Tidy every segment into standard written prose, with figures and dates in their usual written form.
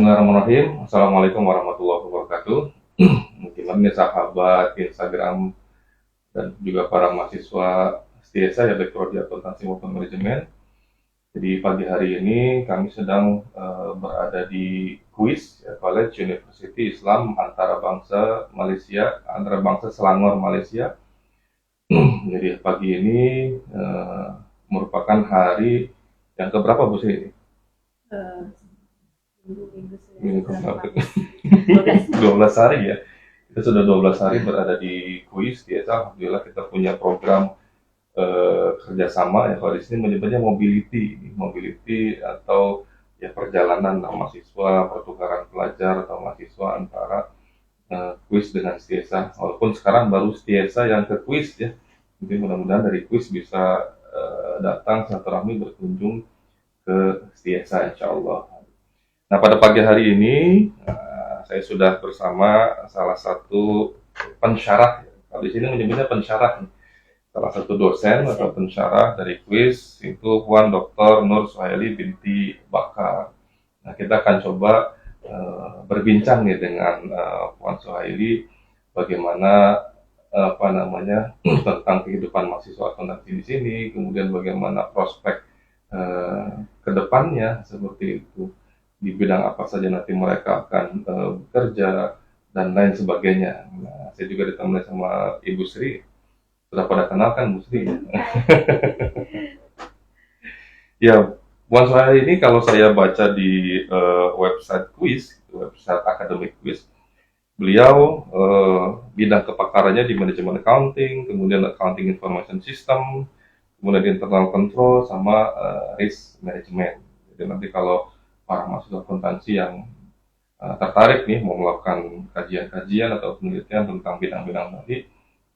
Bismillahirrahmanirrahim. Assalamualaikum warahmatullahi wabarakatuh. Gimana nih sahabat Instagram dan juga para mahasiswa STIESA ya, baik prodi akuntansi maupun manajemen. Jadi pagi hari ini kami sedang berada di kuis ya, College University Islam antara bangsa Selangor Malaysia. Jadi pagi ini merupakan hari yang keberapa Bu Sri? Minggu keberapa? 12 hari ya. Kita sudah 12 hari berada di kuis STIESA. Alhamdulillah kita punya program kerjasama ya, kalau di sini menyebutnya mobility atau ya perjalanan mahasiswa, pertukaran pelajar atau mahasiswa antara kuis dengan STIESA. Walaupun sekarang baru STIESA yang ke kuis ya, jadi mudah-mudahan dari kuis bisa datang silaturahmi berkunjung ke STIESA insyaallah. Nah pada pagi hari ini saya sudah bersama salah satu pensyarah, kalau di sini menyebutnya pensyarah, salah satu dosen atau pensyarah dari kuis itu Puan Dr. Nur Suhaili binti Bakar. Nah kita akan coba berbincang nih dengan Puan Suhaili bagaimana tentang kehidupan mahasiswa akuntansi di sini, kemudian bagaimana prospek kedepannya seperti itu, di bidang apa saja nanti mereka akan bekerja dan lain sebagainya. Nah, saya juga ditemani sama Ibu Sri. Sudah pada kenal kan Bu Sri? Ya, Puan Suhaili ini kalau saya baca di website kuis, website akademik kuis, beliau bidang kepakarannya di manajemen accounting, kemudian accounting information system, kemudian internal control sama risk management. Jadi nanti kalau para mahasiswa akuntansi yang tertarik nih mau melakukan kajian-kajian atau penelitian tentang bidang-bidang tadi,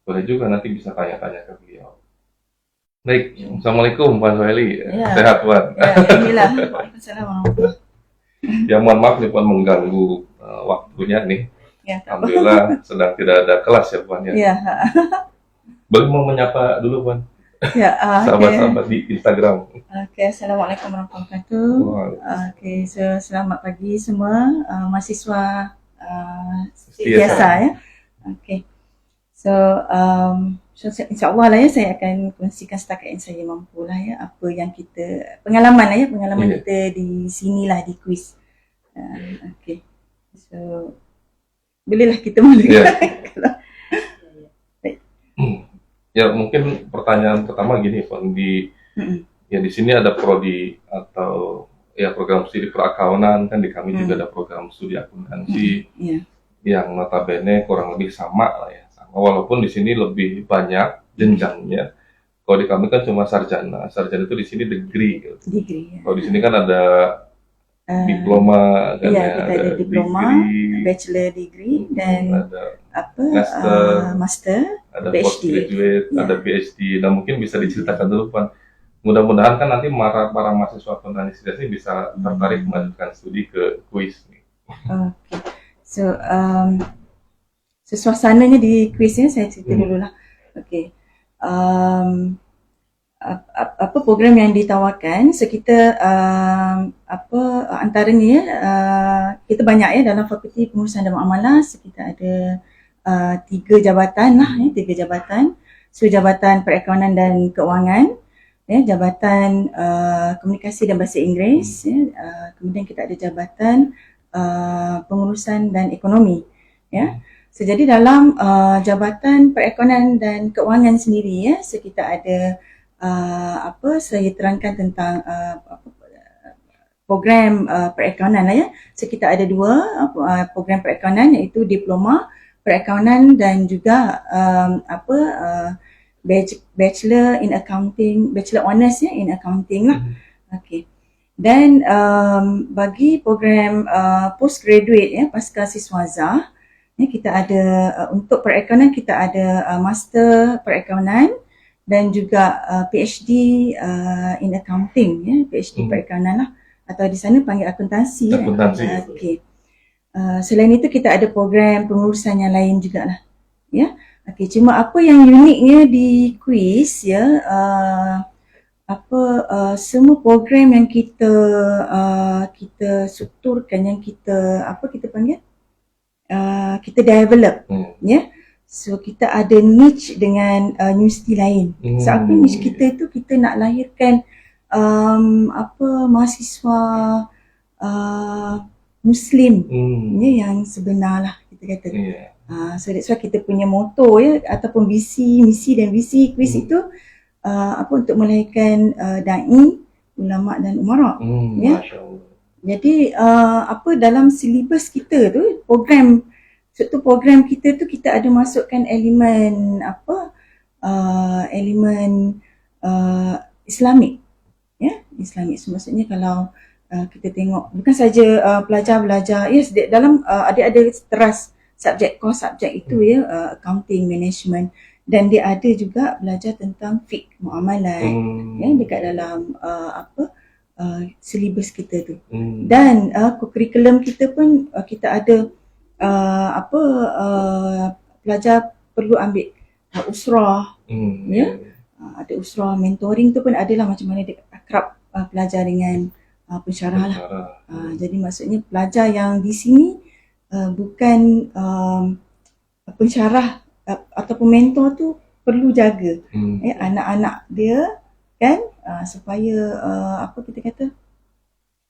boleh juga nanti bisa tanya-tanya ke beliau. Baik, Assalamualaikum Puan Suhaili. Ya. Sehat Puan? Ya, alhamdulillah. Waalaikumsalam. Ya mohon maaf nih Puan mengganggu waktunya nih. Ya, alhamdulillah sedang tidak ada kelas ya Puan ya. Ya. Boleh mau menyapa dulu Puan? Ya, sahabat-sahabat di Instagram. Assalamualaikum warahmatullahi wabarakatuh. So selamat pagi semua mahasiswa STIESA ya. So insyaAllah lah ya, saya akan kongsikan setakat yang saya mampu lah ya, apa yang kita pengalaman kita di sini lah di kuis. So bolehlah kita mulakan. Ya mungkin pertanyaan pertama gini Pak, ya di sini ada prodi atau ya program studi perakaunan kan, di kami juga ada program studi akuntansi yang notabene kurang lebih sama lah ya, walaupun di sini lebih banyak jenjangnya. Kalau di kami kan cuma sarjana itu di sini degree. Ya. Kalau di sini kan ada diploma kan ya, kita ada diploma, degree, bachelor degree dan ada master, ada PhD. Postgraduate, ada PhD. Nah mungkin bisa diceritakan dulu Pak. Mudah-mudahan kan nanti para mahasiswa akuntansi ini bisa tertarik melanjutkan studi ke kuis nih. So suasananya di kuisnya saya cerita dulu lah. Apa program yang ditawarkan, so kita antaranya kita banyak ya dalam Fakulti Pengurusan dan Muamalah. So kita ada 3 jabatan lah ya, 3 jabatan. So jabatan perakaunan dan keuangan ya, jabatan komunikasi dan bahasa Inggeris ya, kemudian kita ada jabatan pengurusan dan ekonomi ya. So jadi dalam jabatan perakaunan dan keuangan sendiri ya, so kita ada saya terangkan tentang program perakaunan lah ya. So kita ada 2 program perakaunan, iaitu diploma perakaunan dan juga bachelor in accounting, bachelor honors ya in accounting lah. Dan bagi program postgraduate ya, pasca siswaza ya, kita ada untuk perakaunan kita ada master perakaunan dan juga PhD in accounting ya, PhD perakaunan lah, atau di sana panggil akuntansi. Selain itu kita ada program pengurusan yang lain juga lah ya. Cuma apa yang uniknya di kuis ya, semua program yang kita strukturkan, yang kita panggil kita develop, ya. So kita ada niche dengan universiti lain. So apa niche kita tu, kita nak lahirkan mahasiswa Muslim, ya, yang sebenar lah kita kata. So that's why kita punya motto, ya, ataupun misi dan visi kuis itu untuk melahirkan dai, ulama dan umara, ya. Jadi dalam silibus kita tu, program kita tu, kita ada masukkan elemen Islamik, ya, Islamik. So, maksudnya kalau kita tengok bukan saja pelajar belajar, yes, dalam ada teras core subjek itu, ya, accounting, management, dan dia ada juga belajar tentang fiqh, muamalat, ya, dekat dalam silibus kita tu. Dan kurikulum kita pun kita ada pelajar perlu ambil usrah, ya. Ada usrah, mentoring tu pun adalah macam mana dia akrab pelajar dengan pensyarah lah. Jadi maksudnya pelajar yang di sini bukan pensyarah ataupun mentor tu perlu jaga, anak-anak dia, kan, supaya kita kata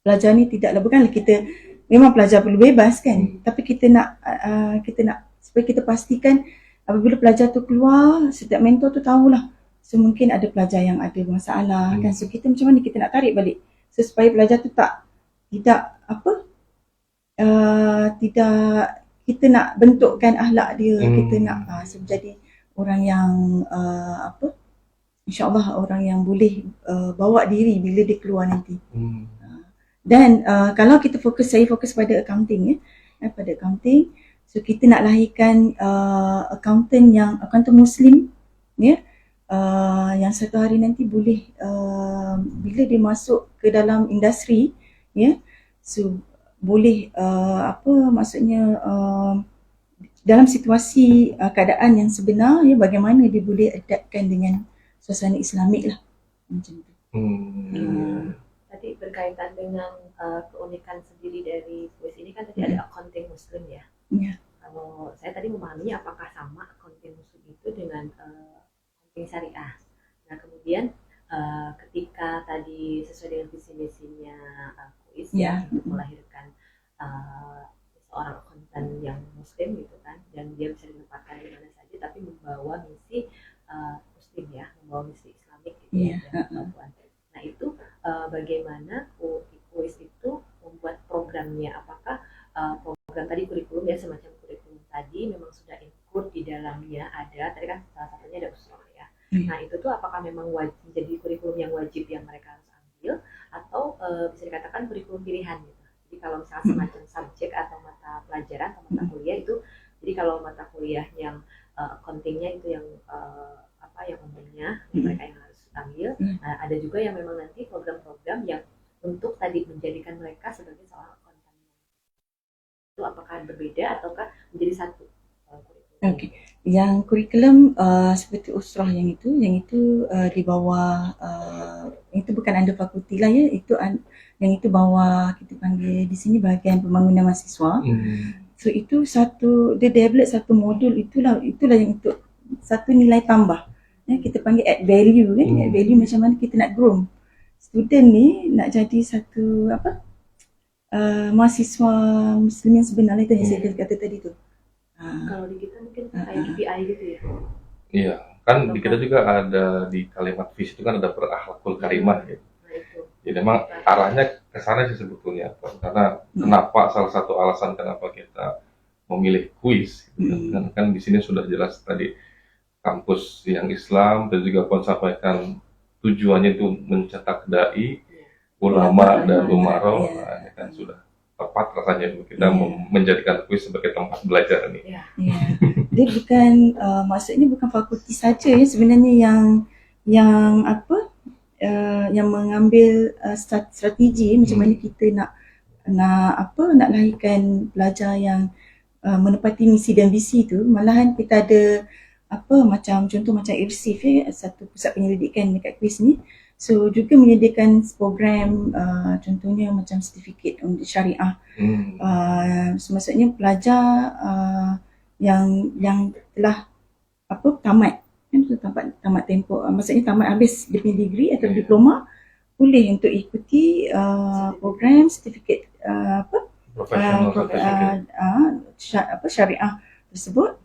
pelajar ni tidaklah, bukanlah kita memang pelajar perlu bebas, kan, tapi kita nak supaya kita pastikan apabila pelajar tu keluar, setiap mentor tu tahulah. So mungkin ada pelajar yang ada masalah, kan, so kita macam mana kita nak tarik balik, so supaya pelajar tu tidak kita nak bentukkan akhlak dia, kita nak jadi orang yang InsyaAllah orang yang boleh bawa diri bila dia keluar nanti. Dan kalau saya fokus pada accounting, ya, pada accounting, so kita nak lahirkan accountant Muslim, ya, yang satu hari nanti boleh bila dia masuk ke dalam industri, ya, so boleh maksudnya dalam situasi keadaan yang sebenar, ya, bagaimana dia boleh adaptkan dengan suasana Islamik lah, macam tu. Tadi berkaitan dengan keunikan sendiri dari kuis ini, kan tadi ada accounting Muslim, ya. Kalau saya tadi memahaminya, apakah sama accounting Muslim itu dengan accounting syariah? Nah kemudian ketika tadi sesuai dengan visi misinya kuis, ya, untuk melahirkan seorang akuntan yang Muslim, gitu kan, dan dia bisa ditempatkan di mana saja, tapi membawa misi Muslim, ya, membawa misi Islamik, gitu, ya, Nah itu bagaimana kuis itu membuat programnya? Apakah program tadi kurikulum, ya, semacam kurikulum tadi memang sudah include di dalamnya, ada tadi kan salah satunya ada usrah, ya. Nah itu tuh apakah memang wajib jadi kurikulum yang wajib yang mereka harus ambil, atau bisa dikatakan kurikulum pilihan, gitu. Jadi kalau misalnya semacam subjek atau mata pelajaran atau mata kuliah itu, jadi kalau mata kuliah yang accountingnya itu yang yang umumnya mereka yang harus ambil, ada juga yang memang nanti program-program yang untuk tadi menjadikan mereka sebagai seorang akuntan. Itu apakah berbeda ataukah menjadi satu? Okey, yang kurikulum seperti usrah yang itu di bawah itu bukan under fakulti lah, ya, itu yang itu bawah, kita panggil di sini bahagian pembangunan mahasiswa. So itu dia develop satu modul, itulah yang untuk satu nilai tambah, ya, kita panggil add value, kan. Add value macam mana kita nak groom student ni nak jadi satu mahasiswa Muslim yang sebenar, itu yang saya kata tadi tu. Kalau di kita mungkin kayak KPI gitu, ya. Iya, kan di kita juga ada di kalimat visi itu kan ada berakhlakul karimah, ya. Jadi memang arahnya ke sana sih sebetulnya, karena kenapa salah satu alasan kenapa kita memilih kuis, gitu, kan di sini sudah jelas tadi kampus yang Islam, dan juga Puan sampaikan tujuannya itu mencetak dai, ulama dan umara. Ini kan sudah tepat rasanya kita menjadikan kuis sebagai tempat belajar ini. Dia bukan maksudnya bukan fakulti saja, ya, sebenarnya yang mengambil strategi macam mana kita nak lahirkan pelajar yang menepati misi dan visi tu. Malahan kita ada contoh macam IRSIF, ya, satu pusat penyelidikan dekat kuis ni, So juga menyediakan program contohnya macam sertifikat untuk syariah. So, maksudnya pelajar yang telah tamat kan, tamat tempoh, maksudnya tamat habis dia punya degree atau diploma, boleh untuk ikuti program sertifikat Professional certificate. syariah tersebut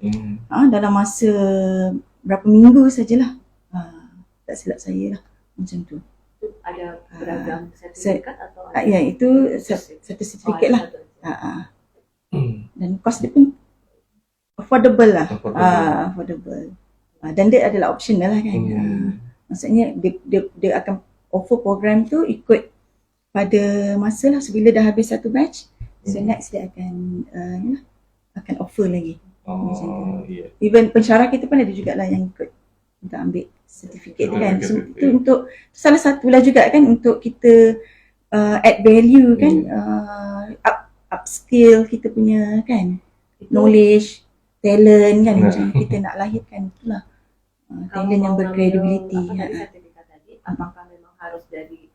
dalam masa berapa minggu sajalah. Tak silap saya lah macam tu. Itu ada beragam sertifikat atau ada? Ya, itu satu sertifikat lah. Dan kos dia pun affordable lah. Affordable. Dan dia adalah optional lah kan. Maksudnya dia akan offer program tu ikut pada masa lah. So, bila dah habis satu batch, so next dia akan offer lagi. Iya. Even pensyarah kita pun ada jugalah yang ikut untuk ambil sertifikat kan. So, itu untuk salah satu lah juga kan untuk kita add value kan, upskill kita punya kan, knowledge, talent kan, macam kita nak lahirkan itulah talent yang bercredibility. Sertifikat tadi, apakah memang harus dari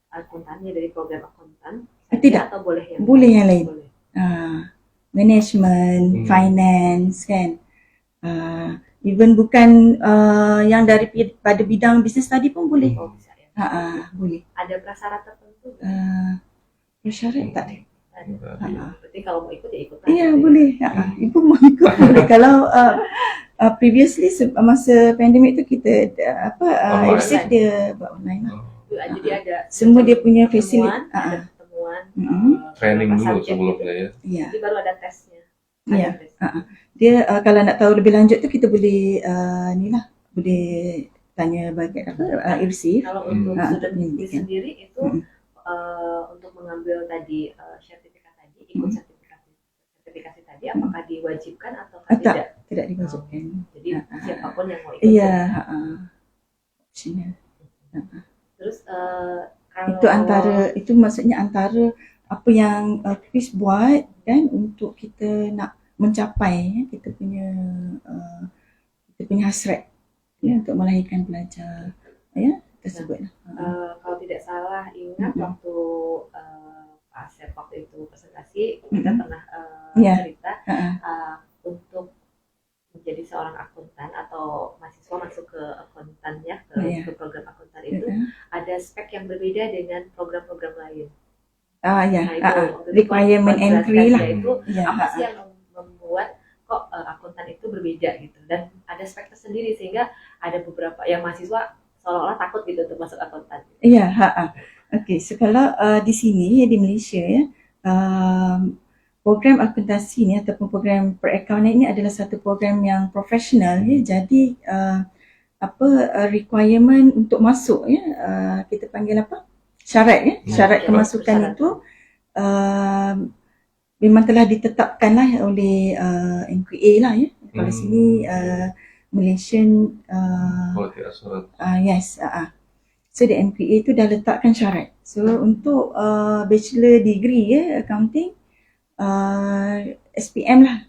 akuntannya, dari program akuntan? Tidak. Atau boleh yang lain? Boleh. Management, finance kan. Even bukan yang daripada bidang business study pun boleh. Bisa ya? Boleh. Ada prasyarat tertentu? Prasyarat tak ada. Berarti kalau mau ikut ya ikut. Ya, boleh. Ibu mau ikut boleh. Kalau previously masa pandemik tu kita receive dia buat online lah. Jadi ada semua dia punya facility. Ada pertemuan, training dulu sebelumnya ya. Jadi baru ada tesnya. Ya. Dia kalau nak tahu lebih lanjut tu kita boleh boleh tanya bagian receive. Kalau untuk student sendiri itu untuk mengambil tadi sertifikat tadi, ikut sertifikasi tadi, apakah diwajibkan atau tidak? Tidak diwajibkan. Jadi siapapun yang mau ikut. Iya, optional. Terus kalau itu maksudnya antara apa yang Chris buat kan untuk kita nak mencapai kita punya hasrat ya untuk melahirkan pelajar ya tersebut. Kalau tidak salah ingat waktu Pak Asep waktu itu presentasi kita pernah cerita untuk menjadi seorang akuntan atau mahasiswa masuk ke akuntan ya ke program akuntan itu ada spek yang berbeda dengan program-program lain. Requirement entry lah. Itu apa sih yang membuat kok akuntan itu berbeda gitu, dan ada spek tersendiri sehingga ada beberapa yang mahasiswa seolah-olah takut gitu untuk masuk akuntan. Iya, Okey, so kalau di sini di Malaysia ya, program akuntansi ni ataupun program perakaunan ini adalah satu program yang profesional ya. Jadi requirement untuk masuk ya, kita panggil apa? Syarat ya. Syarat kemasukan itu memang telah ditetapkan lah oleh NQA lah ya. Kalau sini Malaysian Quality Assurance. Yes. So di NQA itu dah letakkan syarat. So untuk bachelor degree ya accounting, SPM lah.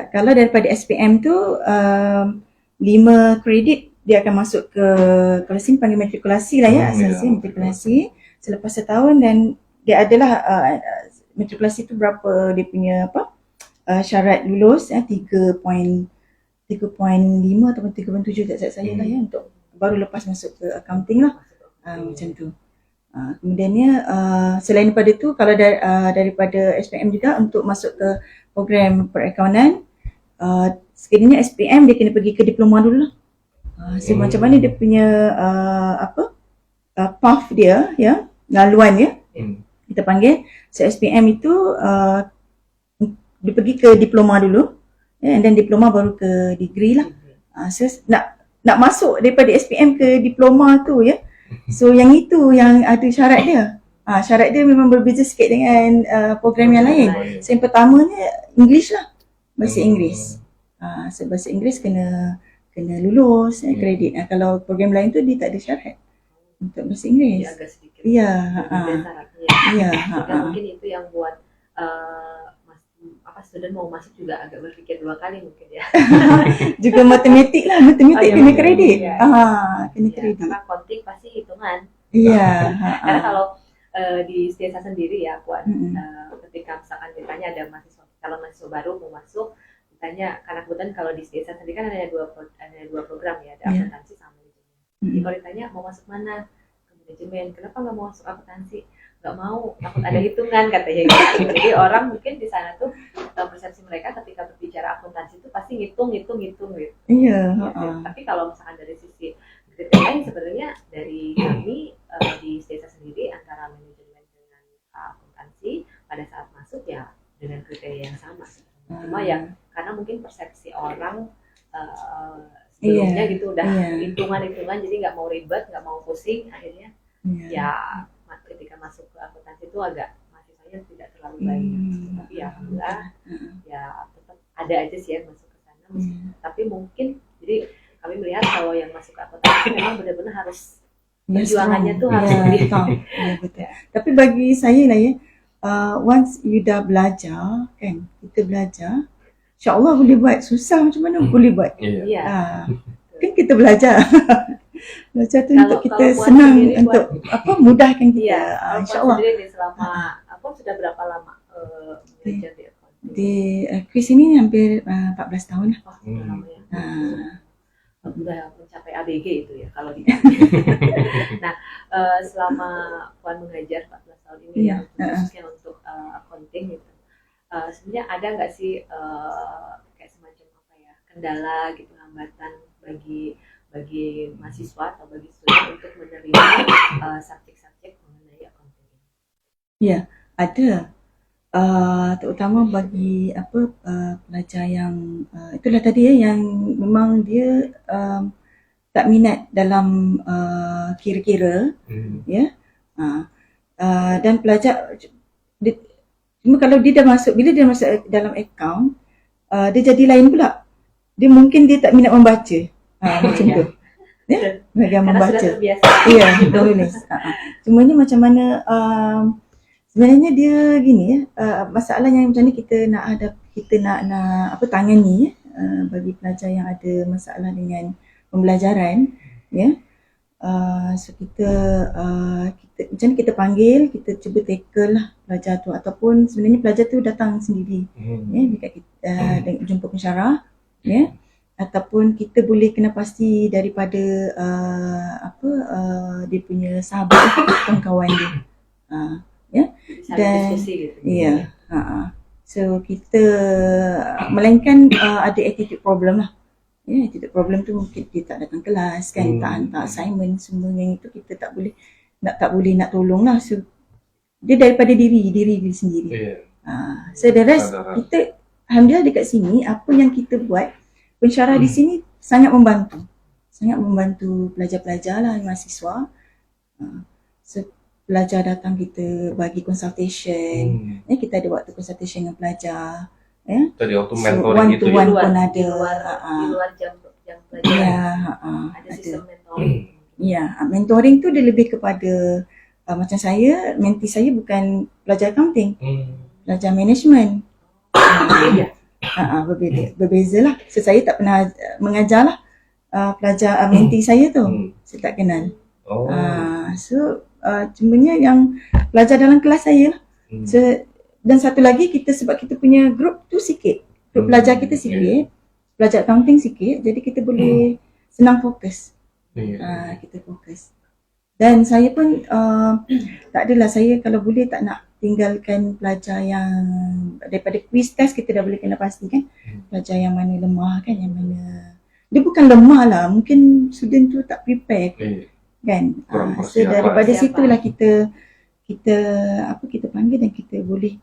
Kalau daripada SPM tu 5 kredit dia akan masuk ke, kalau sini panggil matrikulasi lah ya, asasi matrikulasi selepas setahun, dan dia adalah matrikulasi tu berapa dia punya syarat lulus 3.5 ataupun 3.7 tak silap saya lah ya, untuk baru lepas masuk ke accounting lah. Macam tu. Kemudiannya selain daripada tu, kalau daripada SPM juga untuk masuk ke program perakaunan, sekiranya SPM dia kena pergi ke diploma dulu lah. So macam mana dia punya path dia ya, laluan ya, kita panggil. So SPM itu dia pergi ke diploma dulu ya, and then diploma baru ke degree lah. So nak masuk daripada SPM ke diploma tu ya, so yang itu yang ada syarat dia. Syarat dia memang berbeza sikit dengan program yang lain. So yang pertamanya English lah, bahasa Inggeris. So bahasa Inggeris kena lulus kredit. Kalau program lain tu dia tak ada syarat untuk bahasa Inggeris. Agak sedikit. Ya, syaratnya. ya. Mungkin itu yang buat student mau masuk juga agak berpikir 2 kali mungkin ya. Juga matematik lah, matematik iya, kena betul. kredit. Iya. Kena Ya, kredit. karena konting pasti hitungan. Iya. Karena kalau di desa sendiri ya, Puan, Mm-mm. ketika misalkan ditanya ada calon mahasiswa baru mau masuk, ditanya karena kebetulan kalau di desa sendiri kan ada dua program ya, ada Iya. akuntansi sama manajemen. Jadi kalau ditanya mau masuk mana, ke manajemen, kenapa nggak mau masuk akuntansi? Nggak mau, takut ada hitungan katanya gitu. Jadi orang mungkin di sana tuh persepsi mereka ketika berbicara akuntansi itu pasti ngitung gitu. Iya. Tapi kalau misalkan dari sisi kriteria lain sebenarnya dari kami di desa sendiri antara manajemen dengan akuntansi pada saat masuk ya dengan kriteria yang sama. Cuma ya karena mungkin persepsi orang sebelumnya gitu udah hitungan jadi nggak mau ribet, nggak mau pusing, akhirnya ya ketika masuk ke akuntansi itu agak mahasiswanya tidak terlalu banyak. Tapi ya alhamdulillah ya tetap ada aja sih yang masuk ke sana. Tapi mungkin jadi kami melihat kalau yang masuk ke akuntansi memang benar-benar harus perjuangannya tuh harus lebih. Betul. Tapi bagi saya lah ya, once you dah belajar kan, kita belajar, insya-Allah boleh buat. Susah macam mana boleh buat. Iya. Kan kita belajar. Belajar tu untuk kita senang sendiri, untuk mudahkan kita. Insya-Allah. Sendiri selama sudah berapa lama belajar di accounting? Di kuis ini hampir 14 tahun lah. Sudah lama ya. Sudah mencapai ABG itu ya kalau di. Nah, selama Puan mengajar 14 tahun ini ya khususnya untuk accounting gitu. Sebenarnya ada nggak sih kayak semacam kendala gitu, hambatan bagi mahasiswa atau bagi student untuk menerima subjek-subjek mengenai accounting? Ya, ada. Terutama bagi pelajar yang itulah tadi ya, yang memang dia tak minat dalam kira-kira, ya. Dan pelajar cuma kalau dia dah masuk, bila dia masuk dalam account, dia jadi lain pula. Dia mungkin dia tak minat membaca. Macam tu. Ya, bagian membaca. Iya, menulis. Cuma ni macam mana sebenarnya dia gini ya, masalah yang macam ni kita nak tangani bagi pelajar yang ada masalah dengan pembelajaran, ya. So kita macam ni kita panggil, kita cuba tackle lah pelajar tu, ataupun sebenarnya pelajar tu datang sendiri, ya, dekat kita jumpa pensyarah, ya. Ataupun kita boleh kena pasti daripada dia punya sahabat atau kawan dia, ya, dan gitu. Ya, so kita melainkan ada attitude problem lah, ya. Attitude problem tu mungkin dia tak datang kelas kan, tak hantar assignment, semua yang itu kita tak boleh nak tolong lah. So dia daripada diri sendiri. So the rest kita alhamdulillah dekat sini apa yang kita buat, pensyarah di sini sangat membantu pelajar-pelajar lah, mahasiswa. So pelajar datang, kita bagi consultation, ya, kita ada waktu consultation dengan pelajar, ya. Tadi waktu mentoring so, itu ya, pun ada di luar jam pelajaran. Ya, ada sistem mentoring. Ya, mentoring tu dia lebih kepada macam saya, menti saya bukan pelajar accounting, pelajar management. Berbeza lah. So saya tak pernah mengajar lah pelajar menti saya tu, saya tak kenal. So cumanya yang pelajar dalam kelas saya lah. So, dan satu lagi sebab kita punya group tu sikit, group pelajar kita sikit, pelajar accounting sikit, jadi kita boleh senang fokus. Kita fokus. Dan saya pun tak adalah, saya kalau boleh tak nak tinggalkan pelajar yang daripada quiz test kita dah boleh kena pastikan pelajar yang mana lemah kan, yang mana dia bukan lemah lah, mungkin student tu tak prepare kan. So daripada situlah kita panggil dan kita boleh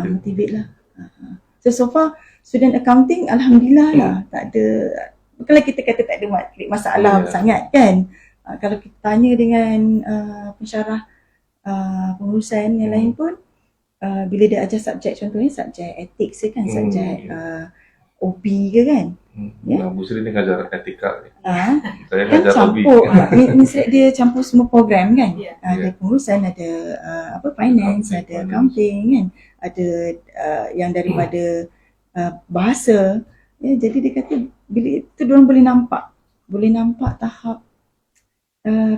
motivate lah. So far student accounting alhamdulillah lah, tak ada, kalau kita kata tak ada masalah sangat kan. Kalau kita tanya dengan pensyarah pengurusan yang lain pun, bila dia ajar subjek, contohnya subjek ethics kan, subjek OB ke kan, Ya. Nah, Bu Sri ini ngajar etika. Saya Kan ngajar lebih. campur, misalnya dia campur semua program kan. Iya. Ada pengurusan, ada finance, ada accounting kan, ada yang daripada bahasa. Ya, jadi dia kata bila itu diorang boleh nampak tahap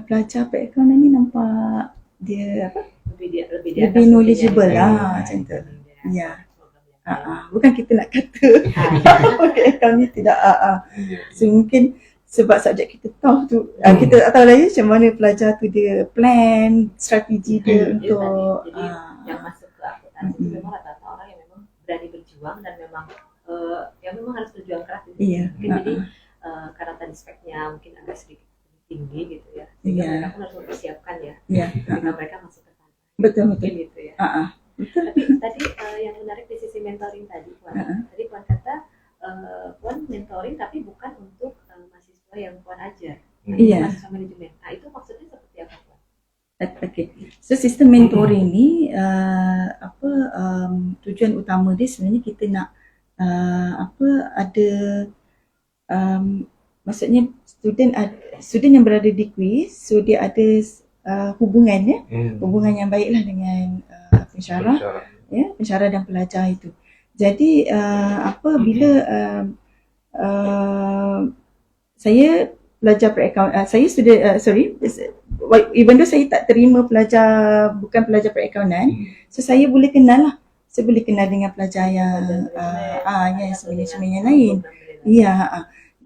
pelajar perekonomian ni nampak dia lebih knowledgeable lah macam tu. Ya. Bukan kita nak kata account ni tidak so mungkin sebab subjek kita tahu tu kita tak tahu lagi macam mana pelajar tu dia plan strategi dia untuk yang masuk ke akuntansi itu memang rata-rata orang yang memang berani berjuang dan memang yang memang harus berjuang keras gitu. Jadi karena tadi speknya mungkin agak sedikit tinggi gitu ya, sehingga mereka pun harus mempersiapkan ya ketika mereka masuk ke sana. Betul gitu ya. Betul. Tapi tadi yang menarik di sisi mentoring tadi, tadi Puan kata Puan mentoring tapi bukan untuk mahasiswa yang Puan ajar, mahasiswa manajemen. Nah itu maksudnya seperti apa Puan? Okay. So sistem mentoring ni tujuan utama dia sebenarnya kita nak ada maksudnya student yang berada di kuis, so dia ada hubungan yang baiklah dengan pensyarah dan pelajar itu. Jadi bila saya pelajar saya sudah even though saya tak terima bukan pelajar perakaunan, so saya boleh kenal dengan pelajar yang manajemen yang lain.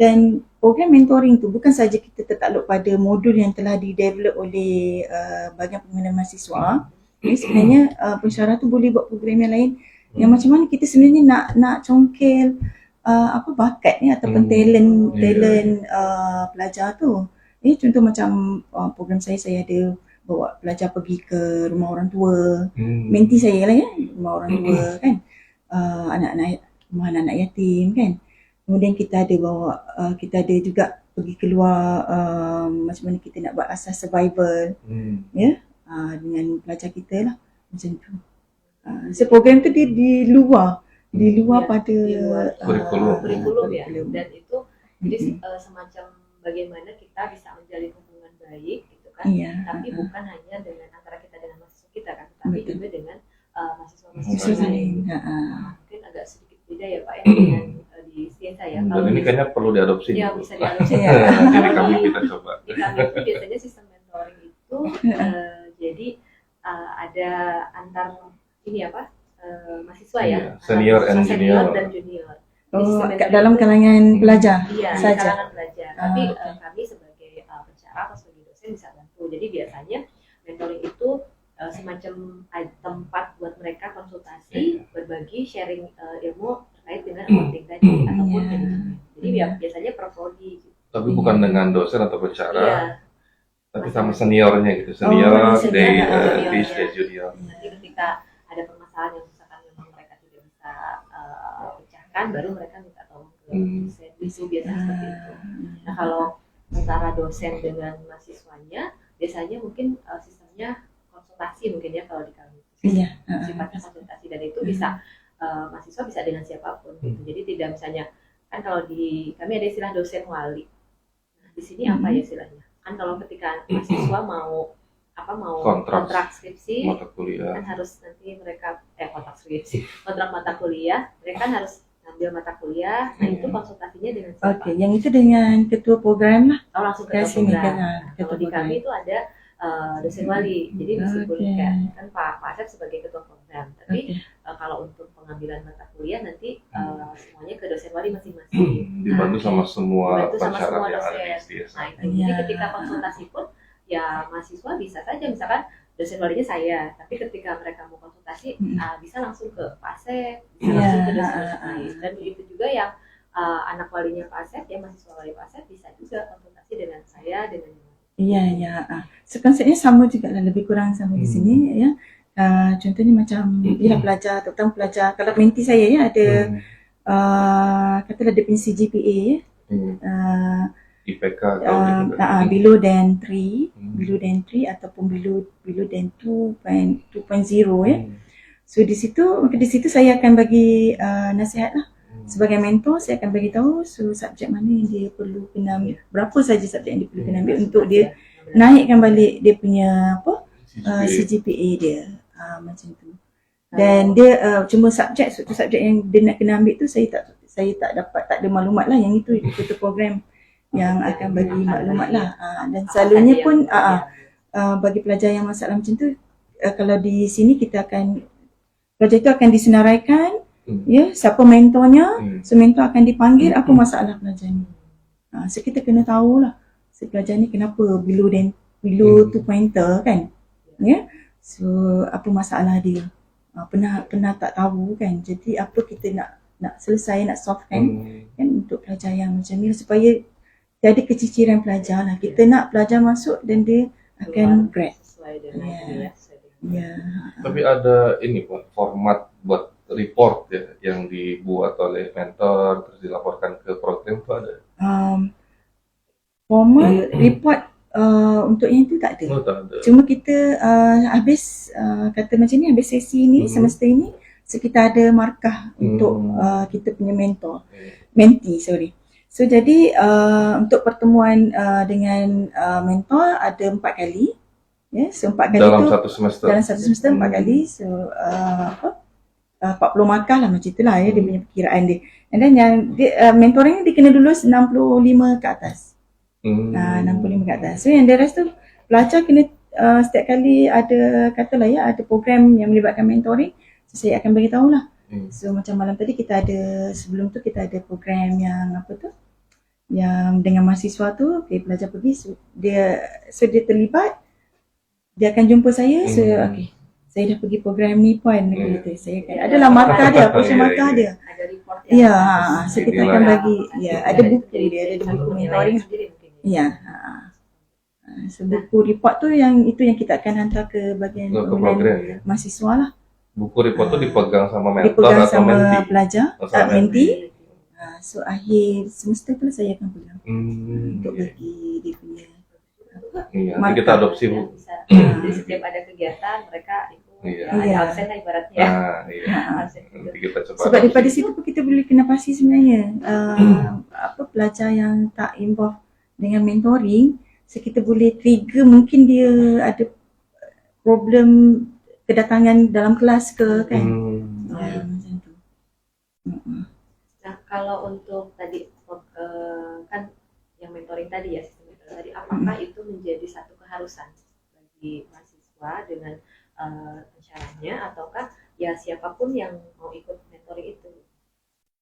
Dan program mentoring tu bukan saja kita tertakluk pada modul yang telah di-develop oleh bahagian pengguna mahasiswa. Sebenarnya pensyarah tu boleh buat program yang lain yang macam mana kita sebenarnya nak congkel bakat ni ataupun talent pelajar tu. Contoh macam program saya ada bawa pelajar pergi ke rumah orang tua, menti saya lah rumah orang tua kan, rumah anak-anak yatim kan. Kemudian kita ada juga pergi keluar macam mana kita nak buat asas survival dengan pelajar kita lah macam tu. So program tu dia di luar pada kurikulum ya. Dan itu jadi semacam bagaimana kita bisa menjalin hubungan baik gitu kan. Tapi bukan hanya dengan antara kita dengan mahasiswa kita kan, tapi juga dengan mahasiswa lain. Mungkin agak sedikit beda ya Pak ya dengan di Siensa ya. Dan ini kayaknya perlu diadopsi. Ya bisa diadopsi. Jadi kami kita coba. Di kami itu biasanya sistem mentoring itu jadi ada antar mahasiswa ya, senior dan junior. Dalam kalangan pelajar saja. Kalangan pelajar. Tapi kami sebagai pensyarah atau sebagai dosen bisa bantu. Jadi biasanya mentoring itu semacam tempat buat mereka konsultasi, berbagi, sharing ilmu terkait dengan accounting tadi ataupun manajemen. Jadi biasanya prodi. Tapi bukan dengan dosen atau pensyarah, tapi sama seniornya gitu, senior, junior. Nanti ketika ada permasalahan yang misalkan memang mereka tidak bisa pecahkan, baru mereka minta tolong ke dosen. Itu biasanya seperti itu. Nah kalau antara dosen dengan mahasiswanya, biasanya mungkin sistemnya konsultasi mungkin ya kalau di kami. Sifatnya konsultasi dan itu bisa mahasiswa bisa dengan siapapun gitu. Jadi tidak misalnya kan kalau di kami ada istilah dosen wali. Nah, di sini apa ya istilahnya? Kan kalau ketika mahasiswa mau kontrak skripsi mata kuliah kan harus nanti mereka kontrak mata kuliah mereka kan harus ngambil mata kuliah. Nah itu konsultasinya dengan siapa? Yang itu dengan ketua program lah. Langsung ketua program. Kalau di kami itu ada dosen wali. Jadi meskipun kan Pak Asep sebagai ketua program, tapi kalau untuk pengambilan mata kuliah nanti semuanya ke dosen wali masing-masing. Dibantu sama semua pensyarah yang ada di STS. Nah, jadi ketika konsultasi pun ya mahasiswa bisa saja misalkan dosen walinya saya, tapi ketika mereka mau konsultasi bisa langsung ke Pak Asep, bisa langsung ke dosen lain. Dan begitu juga yang anak walinya Pak Asep, ya mahasiswa wali Pak Asep bisa juga konsultasi dengan saya dengan So konsepnya sama juga lah, lebih kurang sama di sini ya. Contohnya macam pelajar, terutama pelajar, kalau menti saya ya ada katalah dia punya CGPA ya. IPK below than 3 ataupun below than 2.0 ya. So di situ saya akan bagi nasihat lah Sebagai mentor, saya akan bagi tahu subjek mana yang dia perlu kena ambil, berapa saja subjek yang dia perlu kena ambil untuk dia naikkan balik dia punya CGPA dia, macam tu. Dan dia cuma satu subjek yang dia nak kena ambil tu saya tak ada maklumat lah, yang itu ikut program yang akan bagi maklumat lah. Dan selalunya pun bagi pelajar yang masalah macam tu, kalau di sini kita akan, pelajar itu akan disenaraikan, ya, siapa mentornya, so mentor akan dipanggil apa masalah pelajar ni. So kita kena tahulah si pelajar ni kenapa below 2 pointer kan, ya, so apa masalah dia, pernah tak tahu kan. Jadi apa kita nak selesai, nak solve kan untuk pelajar yang macam ni, supaya tiada keciciran pelajar lah. Kita nak pelajar masuk dan dia akan grad sesuai dengan Tapi ada ini format buat report ya yang dibuat oleh mentor terus dilaporkan ke program itu ada? Format report untuk yang itu tak ada. Tak ada. Cuma kita habis kata macam ni, habis sesi ni, semester ini, so kita ada markah untuk kita punya mentee. So jadi untuk pertemuan dengan mentor ada 4 kali. Ya, so 4 kali dalam tu dalam satu semester 4 kali. So 40 markah lah macam itulah ya, dia punya perkiraan dia. And then yang mentoring dia kena lulus 65 ke atas. 65 ke atas. So yang the rest tu pelajar kena setiap kali ada katalah ya, ada program yang melibatkan mentoring, so saya akan bagi tahulah. So macam malam tadi kita ada, sebelum tu kita ada program yang yang dengan mahasiswa tu, pelajar pergi, so dia terlibat, dia akan jumpa saya, so saya dah pergi program ni puan, kata saya akan adalah markah dia, portion markah dia. Ada report ya, so kita akan bagi, ada buku dia, ada buku mentoring. Ya, so buku report tu yang kita akan hantar ke bagian mahasiswa lah. Buku report tu dipegang sama mentor dipegang atau sama mentee? Pelajar, mentee. So akhir semester tu saya akan pegang untuk bagi dia punya nanti kita adopsi Bu. Jadi setiap ada kegiatan mereka itu ada absen lah ibaratnya. Nanti kita coba. Sebab daripada situ pun kita boleh kena pasti sebenarnya pelajar yang tak involve dengan mentoring, so kita boleh trigger mungkin dia ada problem kedatangan dalam kelas ke kan. Macam tu. Nah, kalau untuk tadi kan yang mentoring tadi ya, sistem mentoring tadi, apakah itu menjadi satu keharusan bagi mahasiswa dengan syaratnya, ataukah ya siapapun yang mau ikut mentoring itu?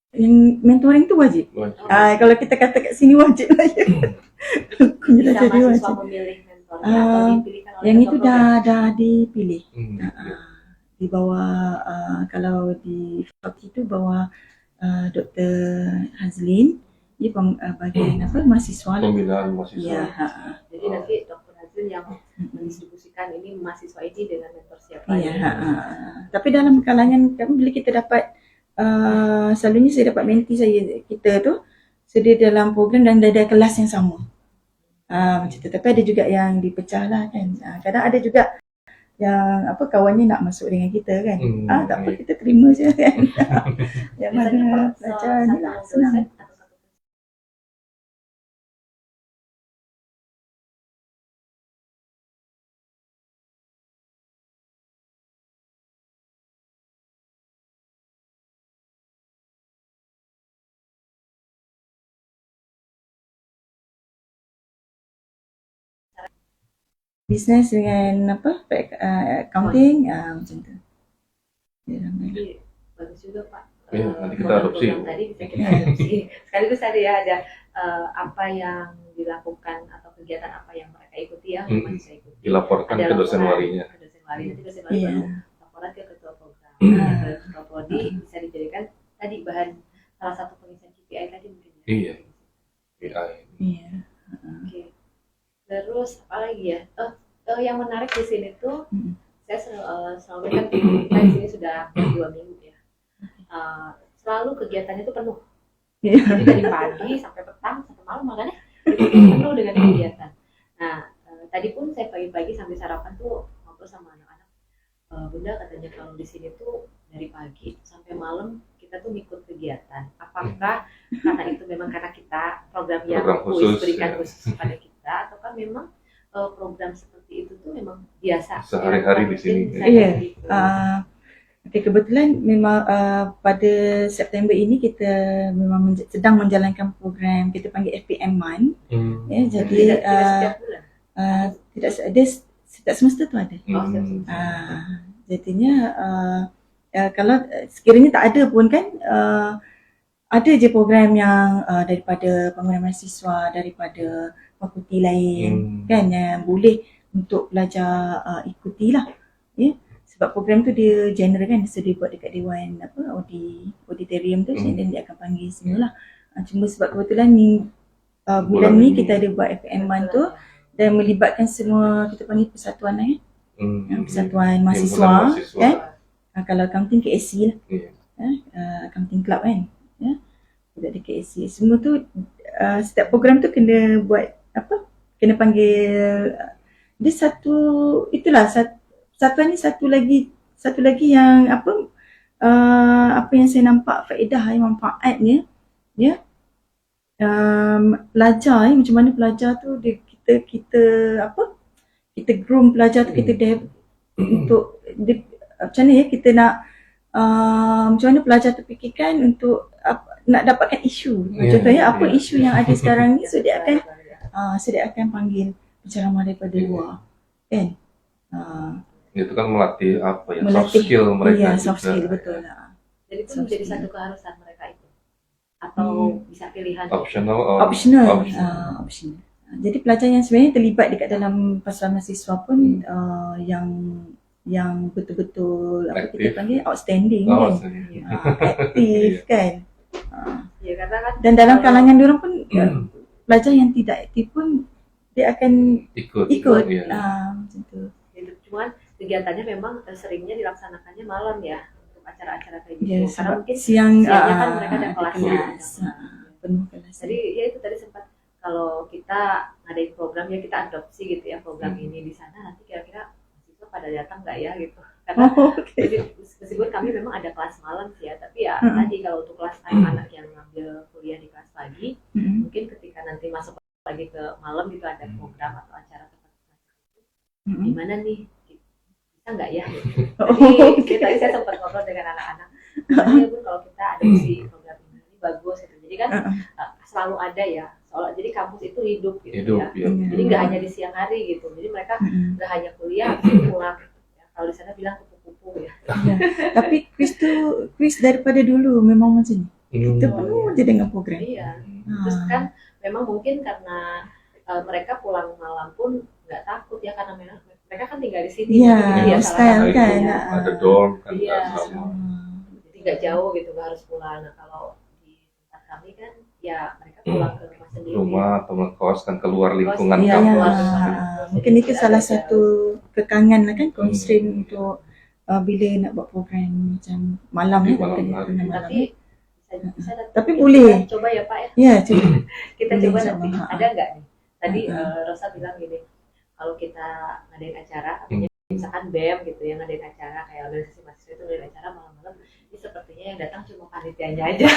Yang mentoring itu wajib. Kalau kita kata kat sini wajib lah ya. Bisa mahasiswa memilih mentornya atau dipilihkan oleh yang itu program? dah dipilih. Di bawah kalau di fakulti itu bawah Dr. Hazlin, dia bagian mahasiswa lah. Pembinaan mahasiswa. Ya, Jadi nanti Dr. Hazlin yang mendistribusikan ini mahasiswa ini dengan mentor siapa. Ya, tapi dalam kalangan kami bila kita dapat selalunya saya dapat mentee kita tu, so dia dalam program dan ada kelas yang sama. Macam tu. Tapi ada juga yang dipecah lah kan. Kadang ada juga yang kawannya nak masuk dengan kita kan. Tak apa, kita terima je kan. Yang mana pelajar ni lah senang. Business dengan accounting, macam tu. Jadi bagus juga Pak. Nanti kita adopsi. Tadi bisa kita adopsi. Sekaligus ada ya, ada apa yang dilakukan atau kegiatan apa yang mereka ikuti yang mahasiswa ikuti. Dilaporkan ke dosen walinya. Ke dosen wali, nanti dosen wali baru laporan ke ketua program. Ketua prodi bisa dijadikan tadi bahan salah satu pengisian KPI tadi mungkin. Iya. Oke. Terus apa lagi ya? Yang menarik di sini tuh, saya selalu kan kita di sini sudah 2 minggu ya. Selalu kegiatannya itu penuh. Jadi dari pagi sampai petang sampai malam makanya itu penuh dengan kegiatan. Nah, tadi pun saya pagi-pagi sambil sarapan tuh ngobrol sama anak-anak. Bunda katanya kalau di sini tuh dari pagi sampai malam kita tuh ngikut kegiatan. Apakah karena itu memang karena kita program yang Program khusus, berikan ya. khusus kepada kita, ataukah memang program seperti itu tuh memang biasa Sehari-hari di sini. Iya. gitu. Okay, kebetulan memang pada September ini kita memang sedang menjalankan program kita panggil FPM Month. Ya, jadi tidak setiap bulan. tidak ada setiap semester tu ada. Jadinya kalau sekiranya tak ada pun kan ada je program yang daripada pengguna mahasiswa daripada fakulti lain kan yang boleh untuk belajar ikutilah ya. Sebab program tu dia general kan, so dia buat dekat dewan auditorium tu, dan dia akan panggil semualah. Cuma sebab kebetulan bulan ni kita ada buat FPM Month tu dan melibatkan semua kita panggil persatuan persatuan mahasiswa kan. Kalau accounting KSC lah. Accounting club kan. Ya. Ada KSC. Semua tu setiap program tu kena buat kena panggil dia satu itulah satuan ni satu lagi yang apa yang saya nampak faedah manfaatnya ya. Pelajar macam mana pelajar tu kita groom pelajar tu, kita untuk macam mana ya kita nak macam mana pelajar tu fikirkan untuk nak dapatkan isu. Contohnya apa isu yang ada sekarang ni, so dia akan panggil penceramah daripada luar kan. Itu kan melatih soft skill mereka. Iya, soft skill betul lah. Jadi itu menjadi satu keharusan mereka itu atau bisa pilihan optional. Jadi pelajar yang sebenarnya terlibat dekat dalam Persatuan Mahasiswa pun yang betul-betul apa kita panggil outstanding kan. Aktif kan. Ya, karena kan dan dalam kalangan diorang pun pelajar yang tidak aktif pun dia akan ikut. Macam tu. Cuman kegiatannya memang seringnya dilaksanakannya malam ya untuk acara-acara kayak gitu. Karena mungkin siangnya kan mereka ada kelasnya. Penuh kelas. Jadi ya itu tadi sempat kalau kita ngadain program ya kita adopsi gitu ya program ini di sana, nanti kira-kira mahasiswa pada datang nggak ya gitu. Karena meskipun kami memang ada kelas malam sih ya, tapi ya tadi kalau untuk kelas anak-anak yang ngambil kuliah di kelas pagi, mungkin ketika nanti masuk lagi ke malam gitu ada program atau acara gimana nih bisa nggak ya gitu. Jadi tadi saya sempat ngobrol dengan anak-anak, ya Bu, kalau kita adopsi program ini bagus gitu. Jadi kan selalu ada ya, jadi kampus itu hidup gitu ya. Jadi nggak hanya di siang hari gitu, jadi mereka nggak hanya kuliah pulang ya. Kalau di sana bilang kupu-kupu ya. Tapi quiz daripada dulu memang macam ni. Kita penuh je dengan program. Iya. Terus kan memang mungkin karena mereka pulang malam pun nggak takut ya, karena mereka kan tinggal di sini. Iya, style kan. Ada dorm kan. Jadi nggak jauh gitu, nggak harus pulang. Nah kalau di tempat kami kan ya mereka pulang ke rumah sendiri. Rumah atau ngekos kan, keluar lingkungan Iya, kampus. mungkin itu salah satu kekangan lah kan, constraint untuk bila nak buat program macam malam ni. Tapi bisa tapi boleh. Kita coba ya Pak ya. Ya, coba. Kita coba nanti. Ada nggak nih? Tadi Rosa bilang gini, kalau kita ngadain acara, misalkan BEM gitu ya, ngadain acara kayak organisasi mahasiswa itu ngadain acara malam-malam, ini sepertinya yang datang cuma panitianya aja.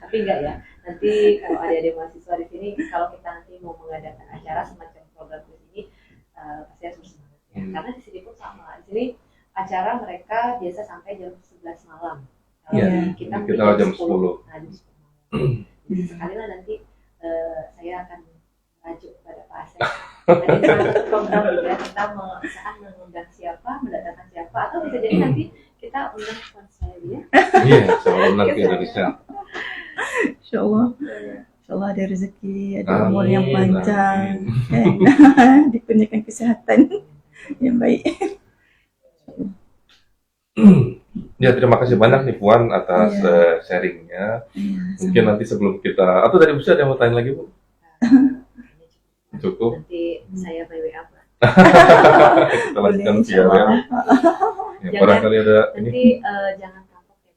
Tapi enggak ya. Nanti kalau ada mahasiswa di sini, kalau kita nanti mau mengadakan acara semacam program di sini, pasti harus bersemangat ya. Karena di sini pun sama. Di sini acara mereka biasa sampai jam 11 malam. Kita jam 10. Nah, jam 10 malam. Jadi sekali lah nanti saya akan merajuk kepada Pak Asep. Ada satu program gitu ya, kita saat mengundang siapa, mendatangkan siapa, atau bisa jadi nanti kita undang sponsor ya. Iya, soal undang ke Indonesia. InsyaAllah ada rezeki, ada umur yang panjang, dikurniakan kesihatan yang baik. Ya, terima kasih banyak nih Puan atas sharingnya. Mungkin nanti sebelum kita, atau dari bisa ada yang mau tanya lagi Bu? Cukup. Nanti saya by WA Pak. Kita lanjutkan via WA. Ya, barangkali ada nanti ini. Jangan kapok ya.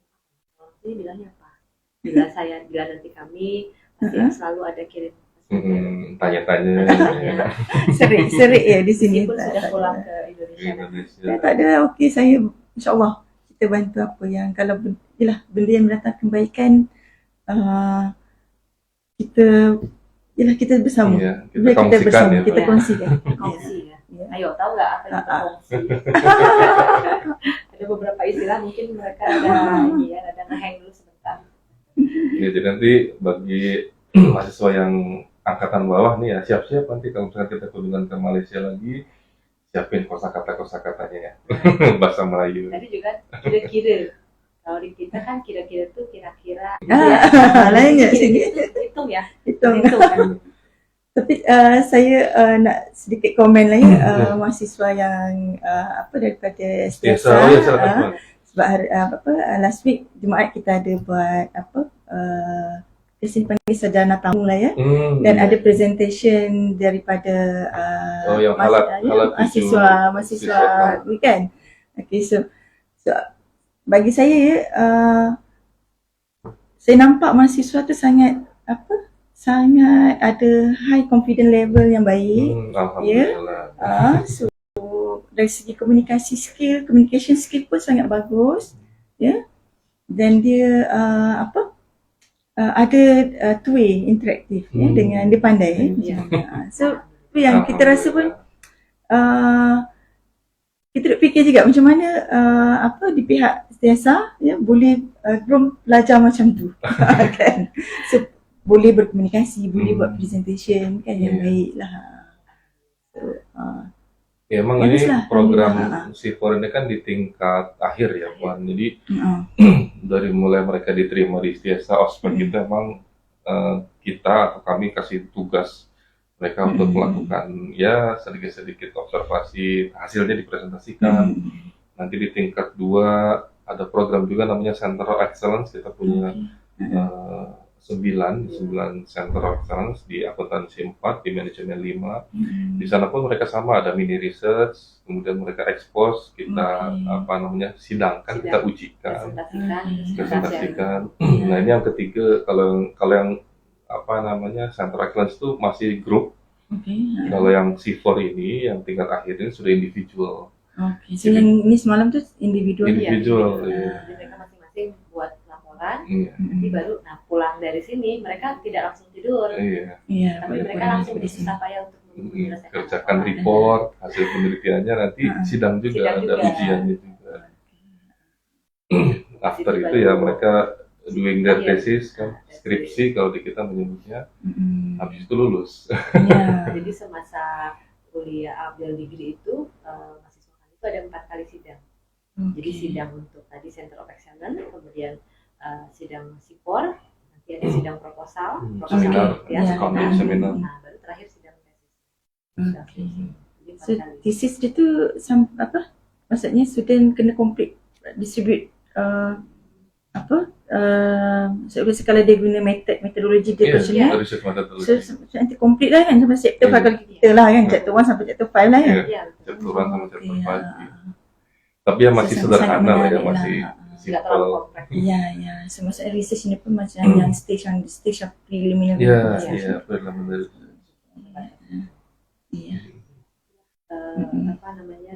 Ini bilangnya apa? Bila nanti kami pasti selalu ada kirim Tanya-tanya. Serik ya di sini. Meskipun sudah pulang ke Indonesia. Tak ada, okey saya insyaAllah kita bantu apa yang kalau yalah benda yang mendatangkan kebaikan, kita yalah kita bersama. Iya, kita Biar kita kongsikan bersama, ya. kita Iya. kongsikan. Kongsi ya. Ya. Ayo, tahu nggak apa yang kita kongsi? Ada beberapa istilah mungkin mereka ada ini ya, ada nge-hang dulu sebentar. Ya, jadi nanti bagi mahasiswa yang angkatan bawah nih ya, siap-siap nanti kalau misalnya kita kunjungan ke Malaysia lagi, siapin kosakata-kosakatanya ya. Bahasa Melayu. Tadi juga kira-kira. Kalau di kita kan kira-kira tuh kira-kira. Lain ya sini. Hitung ya. Hitung. Hitung kan. Tapi saya nak sedikit komen lah ya, mahasiswa yang daripada Biasa, STIASA, ya silakan. sebab hari, last week Jumaat kita ada buat kita panggil sarjana tamu lah ya, dan ada presentation daripada yang halat mahasiswa kan. Okay, so bagi saya saya nampak mahasiswa tu sangat ada high confidence level yang baik. Alhamdulillah. So dari segi communication skill pun sangat bagus, ya. Dan dia ada two way interaktif ya, dengan dia pandai. So tu yang kita rasa pun kita duk fikir juga macam mana di pihak STIASA ya boleh belajar macam tu kan. So boleh berkomunikasi, boleh buat presentation kan yang baik lah. So, ya emang ini program C4 ini kan di tingkat akhir ya Puan. Jadi dari mulai mereka diterima di STIASA, ospek kita emang kita atau kami kasih tugas mereka untuk melakukan ya sedikit-sedikit observasi, hasilnya dipresentasikan. Nanti di tingkat 2 ada program juga namanya Center of Excellence. Kita punya 9 Center of Excellence di akuntansi 4, di manajemen 5. Di sana pun mereka sama, ada mini research, kemudian mereka expose, kita sidangkan, kita ujikan, presentasikan. Nah ini yang ketiga, kalau yang Center of Excellence itu masih grup. Kalau yang C4 ini, yang tingkat akhir ini sudah individual. So yang ini semalam tuh individual ya. Jadi mereka masing-masing buat laporan, nanti baru pulang dari sini mereka tidak langsung tidur, tapi mereka langsung berusaha payah untuk kerjakan report, hasil penelitiannya, nanti sidang juga, ada ujiannya juga. After itu ya mereka doing their thesis kan, skripsi kalau di kita menyebutnya, habis itu lulus. Jadi semasa kuliah ambil degree itu mahasiswa kami itu ada 4 kali sidang. Jadi sidang untuk tadi Center of Excellence, kemudian sidang SIPOR, nanti ada sidang proposal, seminar, seminar. Nah, baru terakhir sidang tesis. So thesis dia tu maksudnya student kena complete distribute kalau dia guna metodologi dia questionnaire, so nanti complete lah kan sampai chapter 5 kalau kita lah kan, chapter 1 sampai chapter 5 lah kan. Chapter 1 sampai chapter 5. Tapi yang masih sederhana lah ya, masih simple. Ya. So maksudnya research ini pun macam yang stage of preliminary. Preliminary.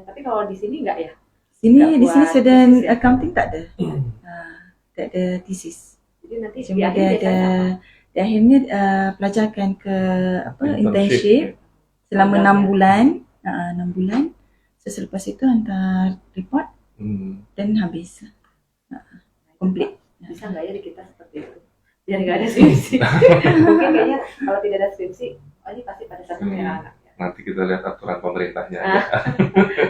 Tapi kalau di sini enggak ya? Di sini student accounting tak ada. Tak ada thesis. Jadi nanti cuma di akhirnya pelajarkan ke internship selama 6 bulan. 6 bulan. So selepas itu hantar report dan habis. Complete. Bisa nggak ya di kita seperti itu? Biar nggak ada skripsi. Mungkin kayaknya kalau tidak ada skripsi, ini pasti pada satu anak. Nanti kita lihat aturan pemerintahnya aja.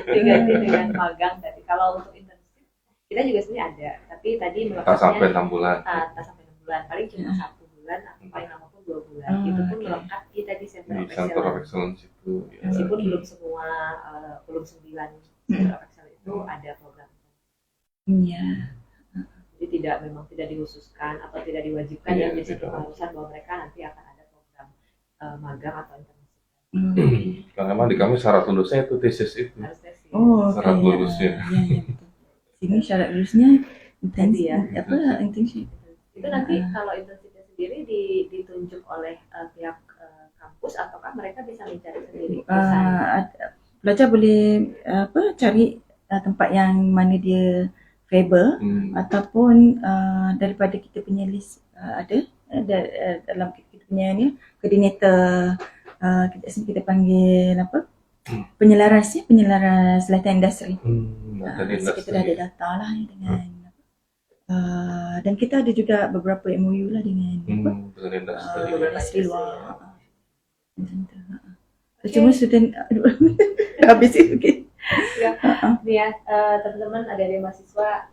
Diganti dengan magang tadi. Kalau untuk internship, kita juga sebenarnya ada. Tapi tadi tak sampai 6 bulan. Tak sampai 6 bulan. Paling cuma 1 bulan atau paling lama pun 2 bulan. Itu pun melekat kita di Center of Excellence itu. Meskipun belum semua, belum 9 Center of Excellence itu ada program. Iya. Jadi memang tidak dihususkan atau tidak diwajibkan ya menjadi keharusan bahwa mereka nanti akan ada program magang atau internship. Karena memang di kami syarat lulusnya itu tesis itu. Syarat lulusnya. Iya betul. Sini syarat lulusnya internship. Itu nanti kalau internshipnya sendiri ditunjuk oleh pihak kampus ataukah mereka bisa mencari sendiri? Pelajar boleh cari tempat yang mana dia faber Hmm. ataupun daripada kita punya list dalam kita punya ni koordinator kita panggil apa? Penyelaras latihan industri. Tadi So kita dah ada data lah dengan dan kita ada juga beberapa MOU lah dengan industri luar. Macam tu. Cuma student habis itu okey. Ya, nih ya teman-teman ada mahasiswa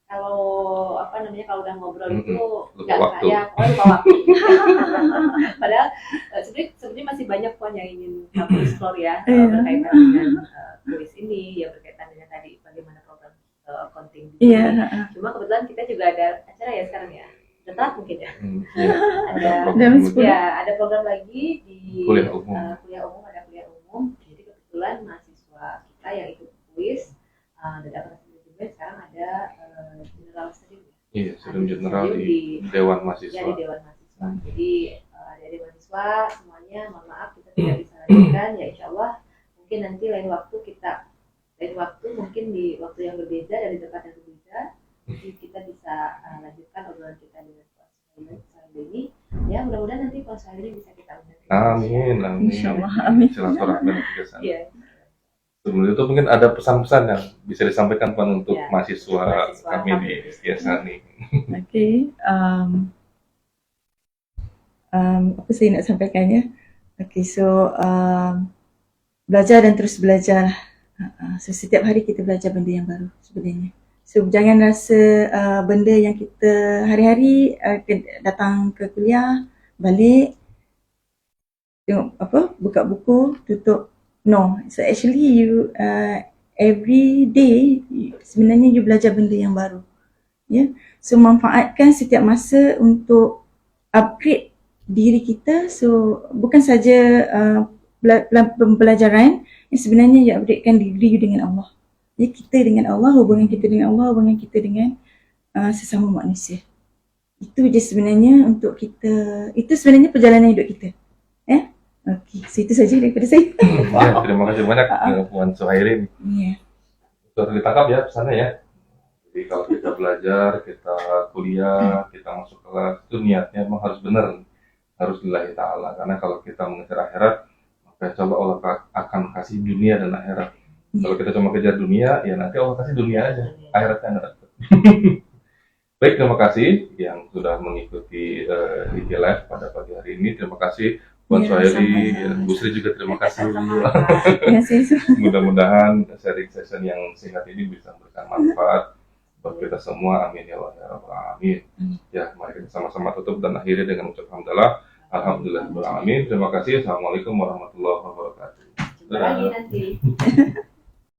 kalau kalau udah ngobrol itu nggak kayak lupa waktu. Padahal sebenarnya masih banyak poin yang ingin kamu explore ya berkaitan dengan kuis ini, ya berkaitan dengan tadi bagaimana program accounting. Cuma kebetulan kita juga ada acara ya sekarang ya. Udah telat mungkin ya. Ada program lagi di kuliah umum. Ada kuliah umum. Jadi kebetulan mahasiswa kita yang ikut kuis dapat juga sekarang ada general studium. Iya, studium general di Dewan Mahasiswa. Ya, di Dewan Mahasiswa. Jadi adik-adik mahasiswa semuanya mohon maaf kita tidak bisa lanjutkan ya, insya Allah mungkin nanti lain waktu mungkin di waktu yang berbeda dari tempat yang berbeda, jadi kita bisa lanjutkan obrolan kita dengan Pak ini. Ya, mudah-mudahan nanti Pak ini bisa kita undang. Amin. Insyaallah. Amin. Silaturahmi ke sana. Iya. Sebelum itu mungkin ada pesan-pesan yang bisa disampaikan Pak untuk mahasiswa kami di Yassani. Okey. Apa saya nak sampaikannya? Okey, so belajar dan terus belajar. So setiap hari kita belajar benda yang baru sebenarnya. So jangan rasa benda yang kita hari-hari datang ke kuliah, balik, tengok buka buku, tutup. No, so actually you every day sebenarnya you belajar benda yang baru. Ya. So manfaatkan setiap masa untuk upgrade diri kita. So bukan saja pembelajaran, yang sebenarnya you upgradekan diri you dengan Allah. Ya, kita dengan Allah, hubungan kita dengan Allah, hubungan kita dengan sesama manusia. Itu je sebenarnya untuk kita, itu sebenarnya perjalanan hidup kita. Okey, so itu saja daripada saya. Ya, terima kasih banyak Puan Suhairin. Ya. Sudah ditangkap ya pesannya ya. Jadi kalau kita belajar, kita kuliah, kita masuk kelas, itu niatnya memang harus benar, harus lillahi ta'ala. Karena kalau kita mengejar akhirat, maka insya Allah Allah akan kasih dunia dan akhirat. Kalau kita cuma kejar dunia, ya nanti Allah kasih dunia aja, akhiratnya nggak dapat. Baik, terima kasih yang sudah mengikuti IG Live pada pagi hari ini. Terima kasih Puan Suhairi, Bu Sri juga terima kasih. Mudah-mudahan sharing session yang singkat ini bisa memberikan manfaat buat kita semua. Amin ya Allah ya Rabbal Alamin. Ya, mari kita sama-sama tutup dan akhiri dengan ucapan hamdalah. Alhamdulillah Rabbil Alamin. Terima kasih. Assalamualaikum warahmatullahi wabarakatuh. Jumpa lagi nanti.